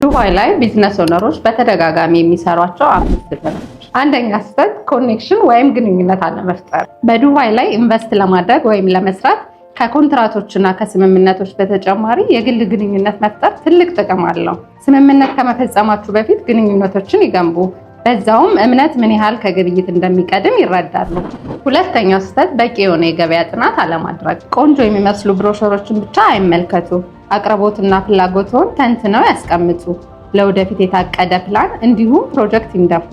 ዱባይ ላይ ቢዝነስ ኦነሮች በተደጋጋሚ የሚሰሯቸው 5 ስህተቶች። አንደኛ ስህተት ኮኔክሽን ወይም ግንኙነት አለመፍጠር። በዱባይ ላይ ኢንቨስት ለማድረግ ወይም ለመስራት ከኮንትራቶችና ከስምምነቶች በተጨማሪ የግል ግንኙነት መፍጠር ትልቅ ጥቅም አለው። ስምምነት ከመፈጸማችሁ በፊት ግንኙነቶችን ይገንቡ። በዛውም እምነት ምን ያህል ከግብይት እንደሚቀድም ይረዳሉ። ሁለተኛው ስህተት በቂ የሆነ የገበያ ጥናት አለማድረግ። ቆንጆ የሚመስሉ ብሮሸሮችን ብቻ አይመልከቱ። አቅርቦትና ፍላጎትን ተንትነው ያስቀምጡ። ለወደፊት የታቀደ ፕላን እንዲሁም ፕሮጀክት ይንደፉ።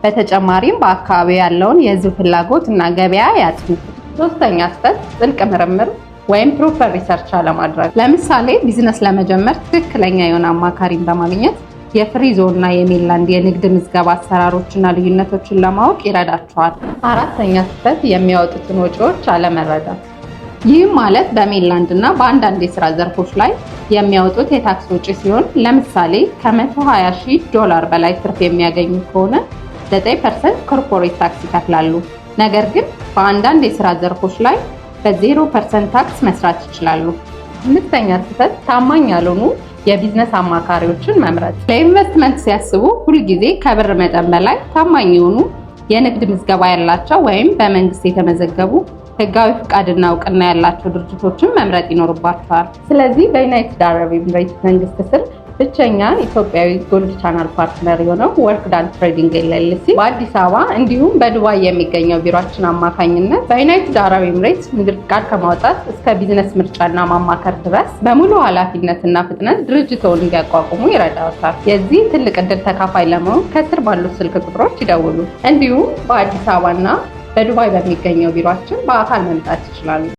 በተጨማሪም በአካባቢው ያለውን የህዝብ ፍላጎት እና ገበያ ያጥኑ። ሶስተኛ ስህተት ጥልቅ ምርምር ወይም ፕሮፐር ሪሰርች አለማድረግ። ለምሳሌ ቢዝነስ ለመጀመር ትክክለኛ የሆነ አማካሪን በማግኘት የፍሪ ዞን እና የሜንላንድ የንግድ ምዝገባ አሰራሮችና ልዩነቶችን ለማወቅ ይረዳቸዋል። አራተኛ ስህተት የሚያወጡትን ወጪዎች አለመረዳት። ይህም ማለት በሜንላንድ እና በአንዳንድ የስራ ዘርፎች ላይ የሚያወጡት የታክስ ወጪ ሲሆን ለምሳሌ $120,000 በላይ ትርፍ የሚያገኙ ከሆነ 9% ኮርፖሬት ታክስ ይከፍላሉ። ነገር ግን በአንዳንድ የስራ ዘርፎች ላይ በ0% ታክስ መስራት ይችላሉ። አምስተኛ ስህተት ታማኝ ያልሆኑ የቢዝነስ አማካሪዎችን መምረጥ። ለኢንቨስትመንት ሲያስቡ ሁልጊዜ ከብር መጠን በላይ ታማኝ የሆኑ የንግድ ምዝገባ ያላቸው ወይም በመንግስት የተመዘገቡ ህጋዊ ፍቃድና እውቅና ያላቸው ድርጅቶችን መምረጥ ይኖርባቸዋል። ስለዚህ በዩናይትድ አረብ ኤሚሬትስ መንግስት ስር ብቸኛ ኢትዮጵያዊ ጎልድ ቻናል ፓርትነር የሆነው ወርክዳን ትሬዲንግ ኤልኤልሲ በአዲስ አበባ እንዲሁም በዱባይ የሚገኘው ቢሮአችን አማካኝነት በዩናይትድ አረብ ኤሚሬትስ ንግድ ፍቃድ ከማውጣት እስከ ቢዝነስ ምርጫና ማማከር ድረስ በሙሉ ኃላፊነትና ፍጥነት ድርጅቶን እንዲያቋቁሙ ይረዳዎታል። የዚህ ትልቅ ዕድል ተካፋይ ለመሆን ከስር ባሉት ስልክ ቁጥሮች ይደውሉ። እንዲሁም በአዲስ አበባና በዱባይ በሚገኘው ቢሮአችን በአካል መምጣት ይችላሉ።